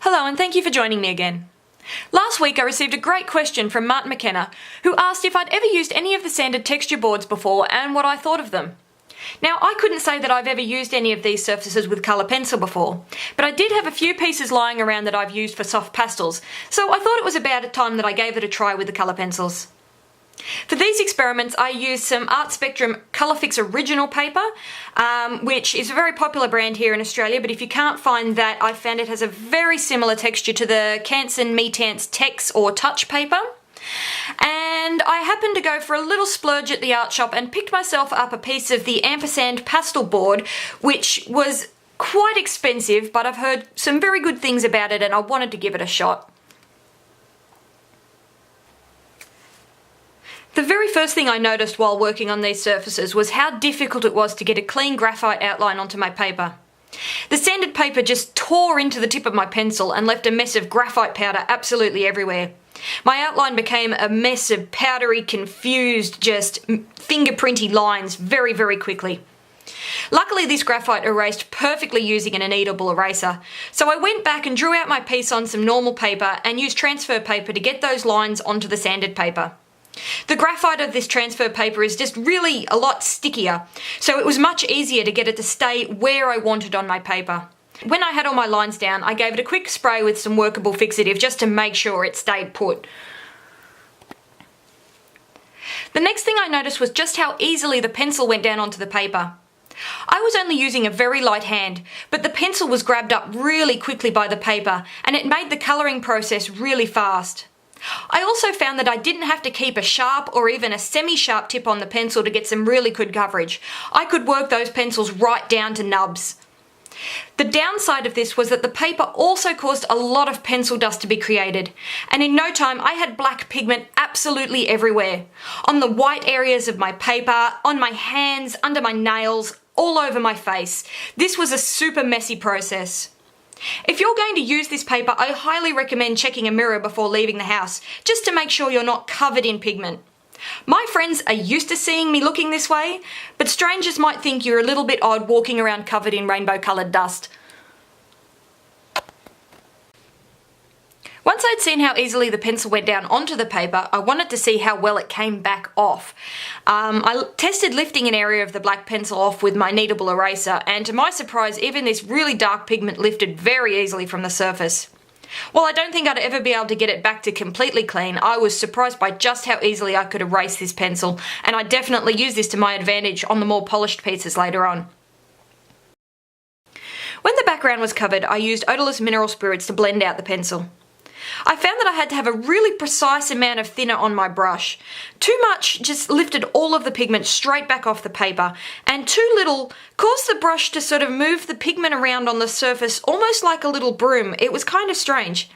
Hello and thank you for joining me again. Last week I received a great question from Martin McKenna, who asked if I'd ever used any of the sanded texture boards before and what I thought of them. Now, I couldn't say that I've ever used any of these surfaces with colour pencil before, but I did have a few pieces lying around that I've used for soft pastels, so I thought it was about time that I gave it a try with the colour pencils. For these experiments I used some Art Spectrum Colourfix original paper, which is a very popular brand here in Australia, but if you can't find that, I found it has a very similar texture to the Cansons Mi-tientes Tex or Touch paper. And I happened to go for a little splurge at the art shop and picked myself up a piece of the Ampersand pastelboard, which was quite expensive, but I've heard some very good things about it and I wanted to give it a shot. The very first thing I noticed while working on these surfaces was how difficult it was to get a clean graphite outline onto my paper. The sanded paper just tore into the tip of my pencil and left a mess of graphite powder absolutely everywhere. My outline became a mess of powdery, confused, just fingerprinty lines very, very quickly. Luckily, this graphite erased perfectly using an kneadable eraser, so I went back and drew out my piece on some normal paper and used transfer paper to get those lines onto the sanded paper. The graphite of this transfer paper is just really a lot stickier, so it was much easier to get it to stay where I wanted on my paper. When I had all my lines down, I gave it a quick spray with some workable fixative just to make sure it stayed put. The next thing I noticed was just how easily the pencil went down onto the paper. I was only using a very light hand, but the pencil was grabbed up really quickly by the paper, and it made the colouring process really fast. I also found that I didn't have to keep a sharp or even a semi-sharp tip on the pencil to get some really good coverage. I could work those pencils right down to nubs. The downside of this was that the paper also caused a lot of pencil dust to be created, and in no time I had black pigment absolutely everywhere. On the white areas of my paper, on my hands, under my nails, all over my face. This was a super messy process. If you're going to use this paper, I highly recommend checking a mirror before leaving the house, just to make sure you're not covered in pigment. My friends are used to seeing me looking this way, but strangers might think you're a little bit odd walking around covered in rainbow-coloured dust. Once I'd seen how easily the pencil went down onto the paper, I wanted to see how well it came back off. I tested lifting an area of the black pencil off with my kneadable eraser, and to my surprise, even this really dark pigment lifted very easily from the surface. While I don't think I'd ever be able to get it back to completely clean, I was surprised by just how easily I could erase this pencil, and I definitely use this to my advantage on the more polished pieces later on. When the background was covered, I used odorless mineral spirits to blend out the pencil. I found that I had to have a really precise amount of thinner on my brush. Too much just lifted all of the pigment straight back off the paper, and too little caused the brush to sort of move the pigment around on the surface almost like a little broom. It was kind of strange.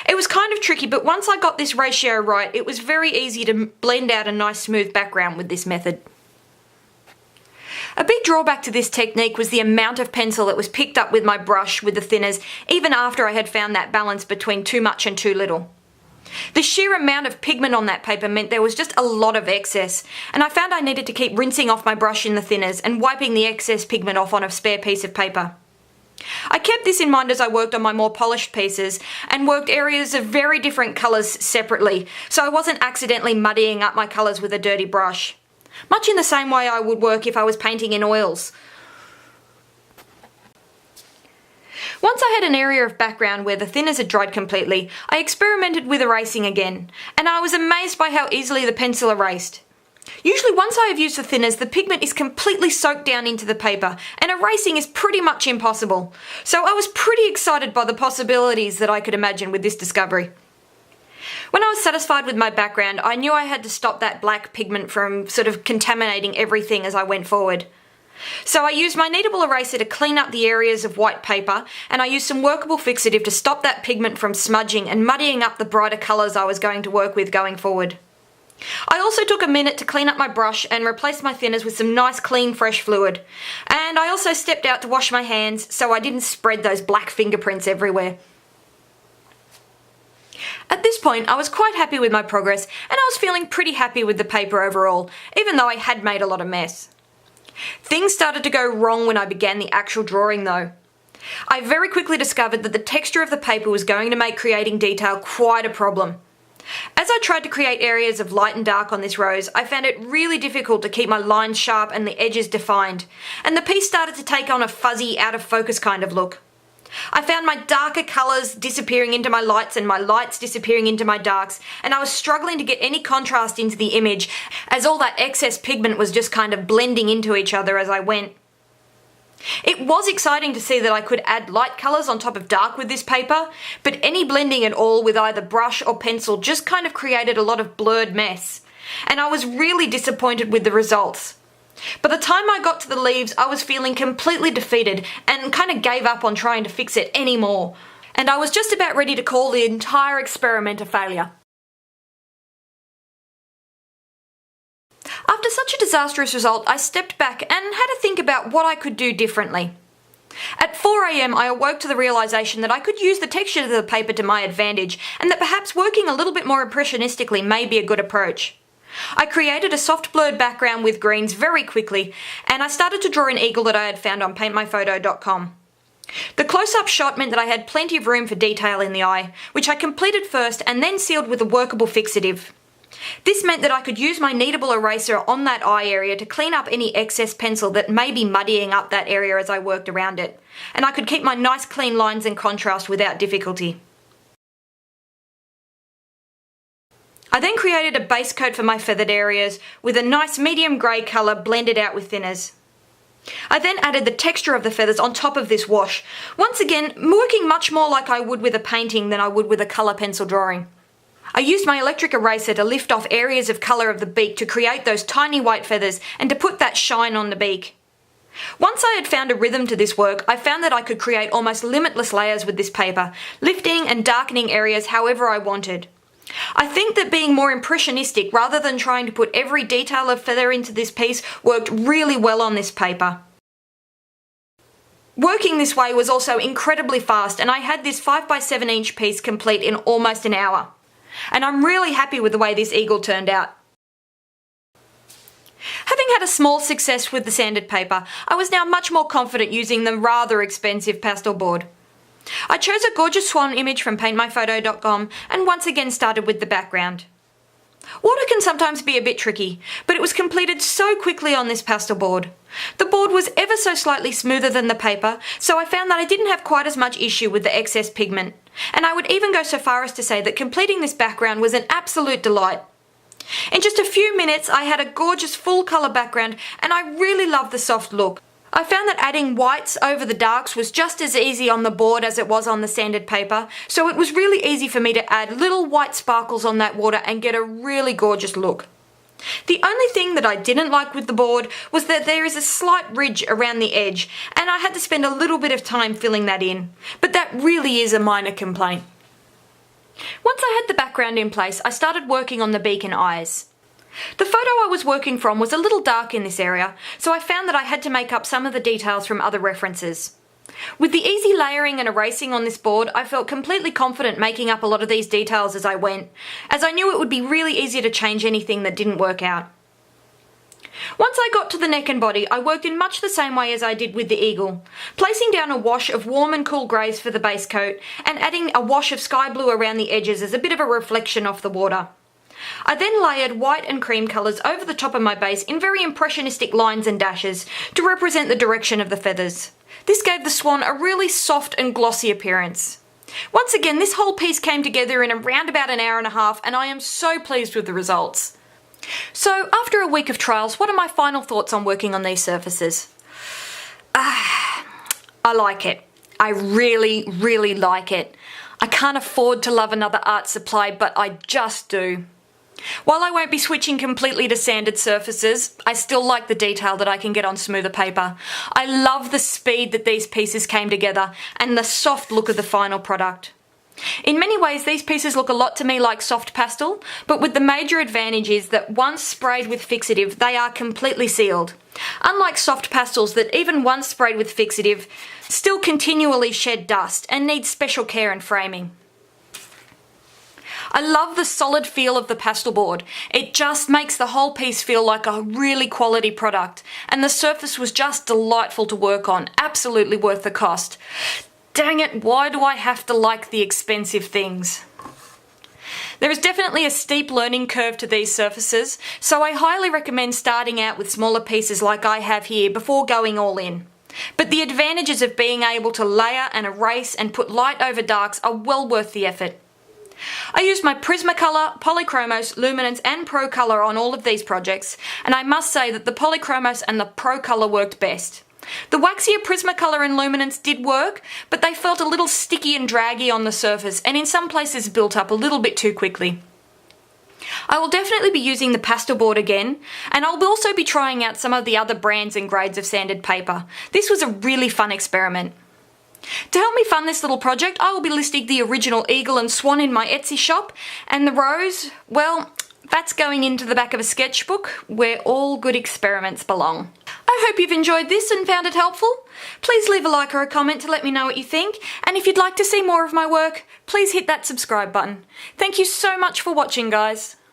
It was kind of tricky, but once I got this ratio right, it was very easy to blend out a nice smooth background with this method. A big drawback to this technique was the amount of pencil that was picked up with my brush with the thinners, even after I had found that balance between too much and too little. The sheer amount of pigment on that paper meant there was just a lot of excess, and I found I needed to keep rinsing off my brush in the thinners and wiping the excess pigment off on a spare piece of paper. I kept this in mind as I worked on my more polished pieces and worked areas of very different colours separately, so I wasn't accidentally muddying up my colours with a dirty brush. Much in the same way I would work if I was painting in oils. Once I had an area of background where the thinners had dried completely, I experimented with erasing again, and I was amazed by how easily the pencil erased. Usually once I have used the thinners, the pigment is completely soaked down into the paper, and erasing is pretty much impossible. So I was pretty excited by the possibilities that I could imagine with this discovery. When I was satisfied with my background, I knew I had to stop that black pigment from sort of contaminating everything as I went forward. So I used my kneadable eraser to clean up the areas of white paper, and I used some workable fixative to stop that pigment from smudging and muddying up the brighter colours I was going to work with going forward. I also took a minute to clean up my brush and replace my thinners with some nice clean fresh fluid. And I also stepped out to wash my hands so I didn't spread those black fingerprints everywhere. At this point, I was quite happy with my progress, and I was feeling pretty happy with the paper overall, even though I had made a lot of mess. Things started to go wrong when I began the actual drawing though. I very quickly discovered that the texture of the paper was going to make creating detail quite a problem. As I tried to create areas of light and dark on this rose, I found it really difficult to keep my lines sharp and the edges defined, and the piece started to take on a fuzzy, out of focus kind of look. I found my darker colours disappearing into my lights and my lights disappearing into my darks, and I was struggling to get any contrast into the image as all that excess pigment was just kind of blending into each other as I went. It was exciting to see that I could add light colours on top of dark with this paper, but any blending at all with either brush or pencil just kind of created a lot of blurred mess, and I was really disappointed with the results. By the time I got to the leaves, I was feeling completely defeated and kind of gave up on trying to fix it anymore, and I was just about ready to call the entire experiment a failure. After such a disastrous result, I stepped back and had to think about what I could do differently. At 4 AM, I awoke to the realisation that I could use the texture of the paper to my advantage, and that perhaps working a little bit more impressionistically may be a good approach. I created a soft blurred background with greens very quickly, and I started to draw an eagle that I had found on paintmyphoto.com. The close-up shot meant that I had plenty of room for detail in the eye, which I completed first and then sealed with a workable fixative. This meant that I could use my kneadable eraser on that eye area to clean up any excess pencil that may be muddying up that area as I worked around it, and I could keep my nice clean lines and contrast without difficulty. I then created a base coat for my feathered areas with a nice medium grey colour blended out with thinners. I then added the texture of the feathers on top of this wash, once again working much more like I would with a painting than I would with a colour pencil drawing. I used my electric eraser to lift off areas of colour of the beak to create those tiny white feathers and to put that shine on the beak. Once I had found a rhythm to this work, I found that I could create almost limitless layers with this paper, lifting and darkening areas however I wanted. I think that being more impressionistic rather than trying to put every detail of feather into this piece worked really well on this paper. Working this way was also incredibly fast, and I had this 5x7 inch piece complete in almost an hour. And I'm really happy with the way this eagle turned out. Having had a small success with the sanded paper, I was now much more confident using the rather expensive pastel board. I chose a gorgeous swan image from paintmyphoto.com and once again started with the background. Water can sometimes be a bit tricky, but it was completed so quickly on this pastel board. The board was ever so slightly smoother than the paper, so I found that I didn't have quite as much issue with the excess pigment, and I would even go so far as to say that completing this background was an absolute delight. In just a few minutes I had a gorgeous full colour background, and I really loved the soft look. I found that adding whites over the darks was just as easy on the board as it was on the sanded paper, so it was really easy for me to add little white sparkles on that water and get a really gorgeous look. The only thing that I didn't like with the board was that there is a slight ridge around the edge, and I had to spend a little bit of time filling that in, but that really is a minor complaint. Once I had the background in place, I started working on the beak and eyes. The photo I was working from was a little dark in this area, so I found that I had to make up some of the details from other references. With the easy layering and erasing on this board, I felt completely confident making up a lot of these details as I went, as I knew it would be really easy to change anything that didn't work out. Once I got to the neck and body, I worked in much the same way as I did with the eagle, placing down a wash of warm and cool greys for the base coat and adding a wash of sky blue around the edges as a bit of a reflection off the water. I then layered white and cream colours over the top of my base in very impressionistic lines and dashes to represent the direction of the feathers. This gave the swan a really soft and glossy appearance. Once again, this whole piece came together in around about an hour and a half, and I am so pleased with the results. So, after a week of trials, what are my final thoughts on working on these surfaces? I like it. I really, really like it. I can't afford to love another art supply, but I just do. While I won't be switching completely to sanded surfaces, I still like the detail that I can get on smoother paper. I love the speed that these pieces came together and the soft look of the final product. In many ways, these pieces look a lot to me like soft pastel, but with the major advantage is that once sprayed with fixative, they are completely sealed. Unlike soft pastels that even once sprayed with fixative, still continually shed dust and need special care and framing. I love the solid feel of the pastelboard. It just makes the whole piece feel like a really quality product, and the surface was just delightful to work on, absolutely worth the cost. Dang it, why do I have to like the expensive things? There is definitely a steep learning curve to these surfaces, so I highly recommend starting out with smaller pieces like I have here before going all in. But the advantages of being able to layer and erase and put light over darks are well worth the effort. I used my Prismacolor, Polychromos, Luminance and Procolour on all of these projects, and I must say that the Polychromos and the Procolour worked best. The waxier Prismacolor and Luminance did work, but they felt a little sticky and draggy on the surface and in some places built up a little bit too quickly. I will definitely be using the pastelboard again, and I'll also be trying out some of the other brands and grades of sanded paper. This was a really fun experiment. To help me fund this little project, I will be listing the original eagle and swan in my Etsy shop, and the rose, well, that's going into the back of a sketchbook where all good experiments belong. I hope you've enjoyed this and found it helpful. Please leave a like or a comment to let me know what you think, and if you'd like to see more of my work, please hit that subscribe button. Thank you so much for watching, guys.